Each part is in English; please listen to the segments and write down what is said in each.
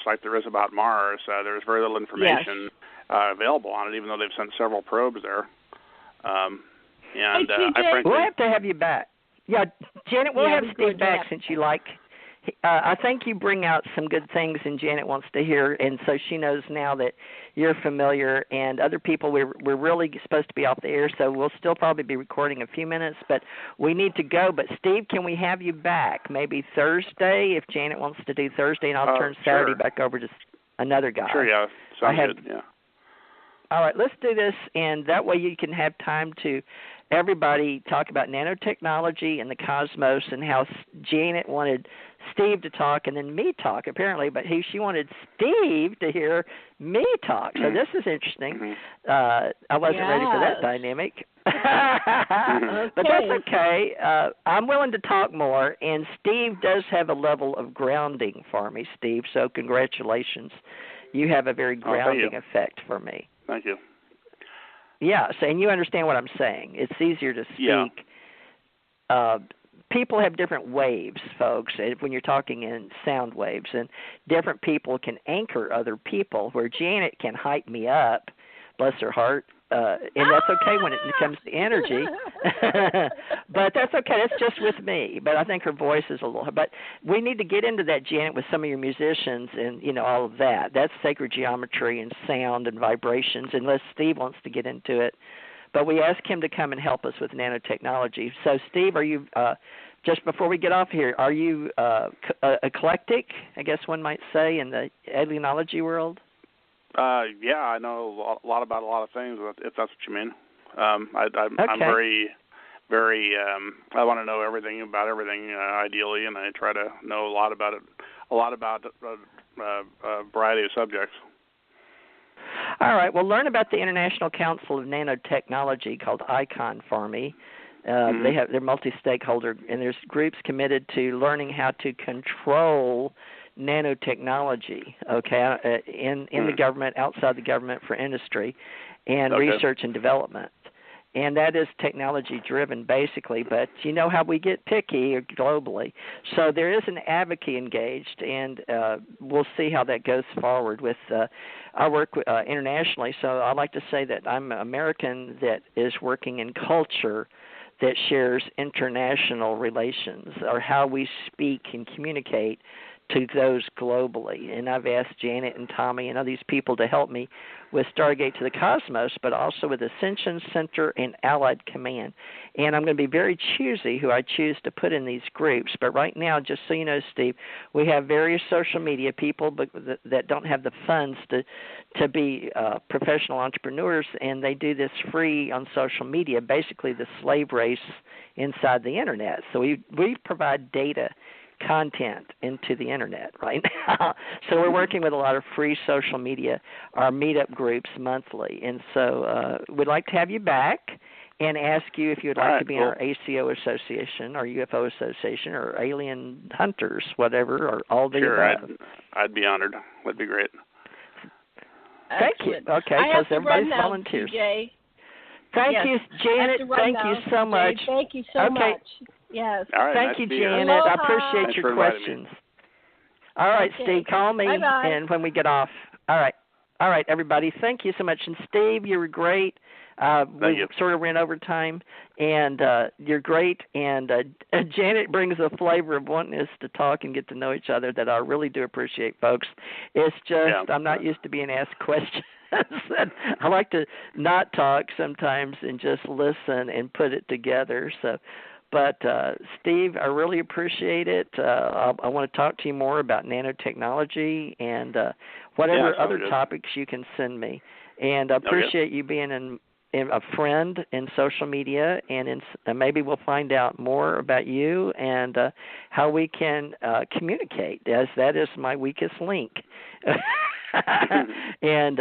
like there is about Mars. There's very little information available on it, even though they've sent several probes there. We'll have to have you back. Yeah, Janet, we'll have Steve back since you like. I think you bring out some good things, and Janet wants to hear, and so she knows now that you're familiar, and other people, we're really supposed to be off the air, so we'll still probably be recording a few minutes, but we need to go. But, Steve, can we have you back maybe Thursday, if Janet wants to do Thursday, and I'll turn Saturday back over to another guy. Sure, yeah. Sounds good, yeah. All right, let's do this, and that way you can have time to everybody talk about nanotechnology and the cosmos and how Janet wanted Steve to talk and then me talk, apparently, but she wanted Steve to hear me talk. So this is interesting. I wasn't ready for that dynamic. But that's okay. I'm willing to talk more, and Steve does have a level of grounding for me, Steve, so congratulations. You have a very grounding effect for me. Thank you. Yeah, so, and you understand what I'm saying. It's easier to speak. Yeah. People have different waves, folks, when you're talking in sound waves, and different people can anchor other people, where Janet can hype me up, bless her heart, and that's okay when it comes to energy. But that's okay. That's just with me. But I think her voice is a little. But we need to get into that, Janet, with some of your musicians and all of that. That's sacred geometry and sound and vibrations, unless Steve wants to get into it. But we asked him to come and help us with nanotechnology. So, Steve, are you just before we get off here? Are you eclectic? I guess one might say in the alienology world. Yeah, I know a lot about a lot of things, if that's what you mean. I'm very, very, I want to know everything about everything, ideally, and I try to know a lot about it, a variety of subjects. All right, well, learn about the International Council of Nanotechnology, called ICON, for me. They're multi-stakeholder, and there's groups committed to learning how to control nanotechnology, in the government, outside the government, for industry, and research and development. And that is technology-driven, basically, but you know how we get picky globally. So there is an advocate engaged, and we'll see how that goes forward with our work internationally. So I like to say that I'm an American that is working in culture that shares international relations, or how we speak and communicate to those globally. And I've asked Janet and Tommy and all these people to help me with Stargate to the Cosmos, but also with Ascension Center and Allied Command. And I'm going to be very choosy who I choose to put in these groups. But right now, just so you know, Steve, we have various social media people that don't have the funds to be professional entrepreneurs, and they do this free on social media, basically the slave race inside the Internet. So we provide data content into the Internet right now. So we're working with a lot of free social media, our meetup groups monthly. And so we'd like to have you back and ask you if you would like to be in our ACO Association or UFO Association or Alien Hunters, whatever, or all the above. I'd be honored. That'd be great. Thank you. Okay, because everybody's volunteers. TJ. Thank you, Janet. Thank you so much. Thank you so much. Yes. All right, Thank you, Janet. Aloha. I appreciate your questions. All right, Steve, call me and when we get off. All right, everybody. Thank you so much. And Steve, you were great. We sort of ran over time, and you're great. And Janet brings a flavor of wanting us to talk and get to know each other that I really do appreciate, folks. It's just I'm not used to being asked questions. I like to not talk sometimes and just listen and put it together. But, Steve, I really appreciate it. I want to talk to you more about nanotechnology and whatever other topics you can send me. And I appreciate you being a friend in social media, and maybe we'll find out more about you and how we can communicate, as that is my weakest link. And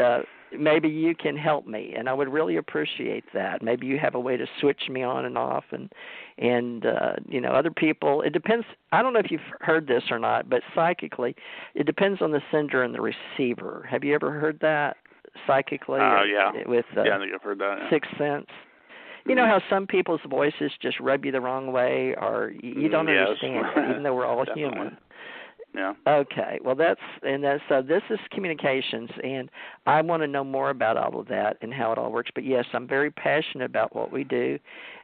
maybe you can help me, and I would really appreciate that. Maybe you have a way to switch me on and off, and other people. It depends. I don't know if you've heard this or not, but psychically, it depends on the sender and the receiver. Have you ever heard that psychically? With I think I've heard that. Sixth sense. You know how some people's voices just rub you the wrong way, or you don't understand it, even though we're all human. Yeah. Okay. Well, so this is communications, and I want to know more about all of that and how it all works. But yes, I'm very passionate about what we do,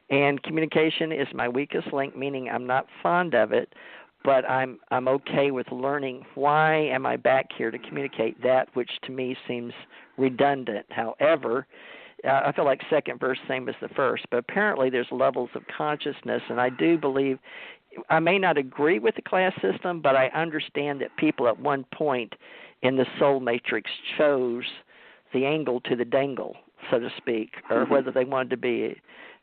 and communication is my weakest link, meaning I'm not fond of it, but I'm okay with learning why am I back here to communicate that which to me seems redundant. However, I feel like second verse same as the first, but apparently there's levels of consciousness, and I do believe I may not agree with the class system, but I understand that people at one point in the soul matrix chose the angle to the dangle, so to speak, or whether they wanted to be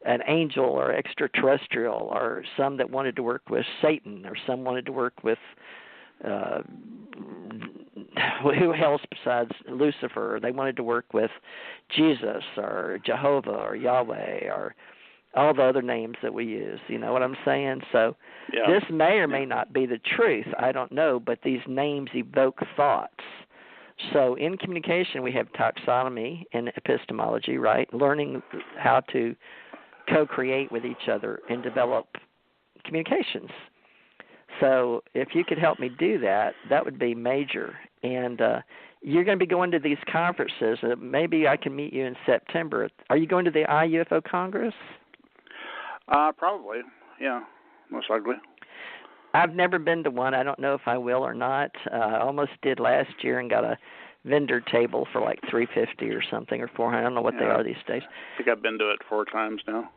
an angel or extraterrestrial, or some that wanted to work with Satan, or some wanted to work with who else besides Lucifer. They wanted to work with Jesus or Jehovah or Yahweh or all the other names that we use. You know what I'm saying? So this may or may not be the truth. I don't know, but these names evoke thoughts. So in communication, we have taxonomy and epistemology, right? Learning how to co-create with each other and develop communications. So if you could help me do that, that would be major. And you're going to be going to these conferences. Maybe I can meet you in September. Are you going to the IUFO Congress? Probably, yeah, most likely. I've never been to one. I don't know if I will or not. I almost did last year and got a vendor table for like $350 or something, or $400. I don't know what they are these days. I think I've been to it 4 times now.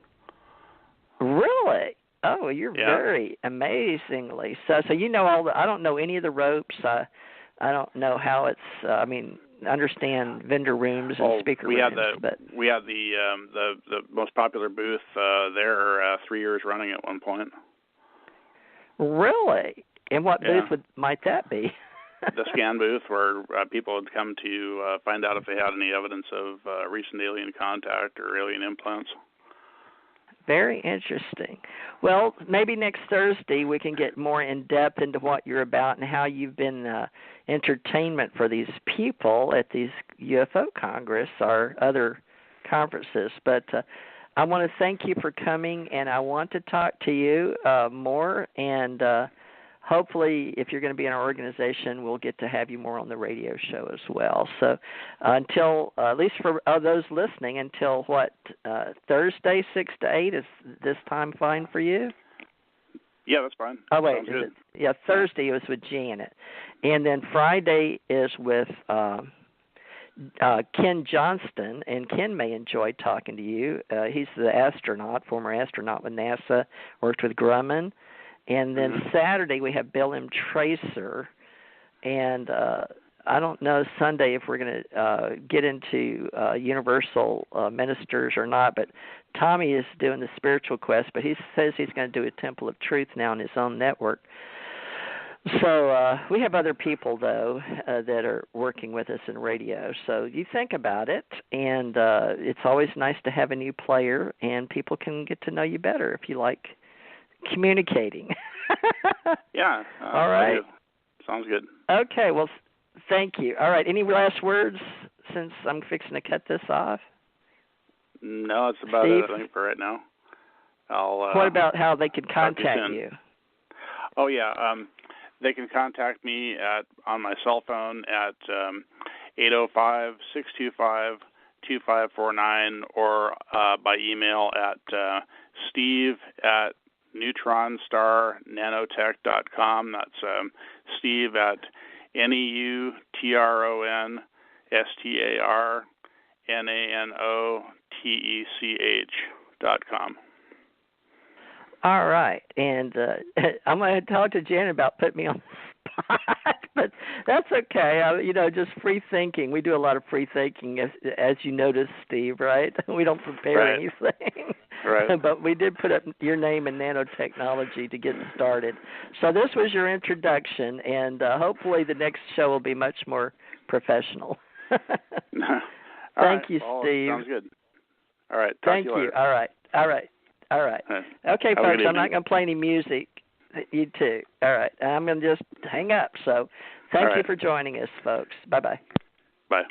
Really? Oh, you're very amazingly so. So you know all the. I don't know any of the ropes. I don't know how it's. Understand vendor rooms and speaker rooms. We had the most popular booth there 3 years running at one point. Really? And what booth might that be? The scan booth, where people would come to find out if they had any evidence of recent alien contact or alien implants. Very interesting. Well, maybe next Thursday we can get more in depth into what you're about and how you've been entertainment for these people at these UFO Congress or other conferences. But I want to thank you for coming, and I want to talk to you more. And hopefully, if you're going to be in our organization, we'll get to have you more on the radio show as well. So until, at least for those listening, until Thursday, 6 to 8, is this time fine for you? Yeah, that's fine. Oh, wait. Thursday was with Janet. And then Friday is with Ken Johnston, and Ken may enjoy talking to you. He's the former astronaut with NASA, worked with Grumman. And then Saturday we have Bill M. Tracer, and I don't know Sunday if we're going to get into universal ministers or not, but Tommy is doing the spiritual quest, but he says he's going to do a Temple of Truth now on his own network. So we have other people, though, that are working with us in radio. So you think about it, and it's always nice to have a new player, and people can get to know you better if you like communicating. Yeah. All right. Sounds good. Okay. Well, thank you. All right. Any last words since I'm fixing to cut this off? No, that's about Steve? it, I think, for right now. What about how they can contact you? Oh, yeah. They can contact me on my cell phone at 805-625-2549 or by email at steve@neutronstarnanotech.com. That's Steve at NEUTRONSTARNANOTECH.com. All right, and I'm going to talk to Jen about putting me on the spot, but that's okay. Just free thinking. We do a lot of free thinking, as you noticed, Steve, right? We don't prepare anything. Right. But we did put up your name in nanotechnology to get started. So this was your introduction, and hopefully the next show will be much more professional. Thank you, Steve. Sounds good. All right. Thank you. All right. Okay, folks, I'm not going to play any music. You too. All right. I'm going to just hang up. So thank you for joining us, folks. Bye-bye. Bye.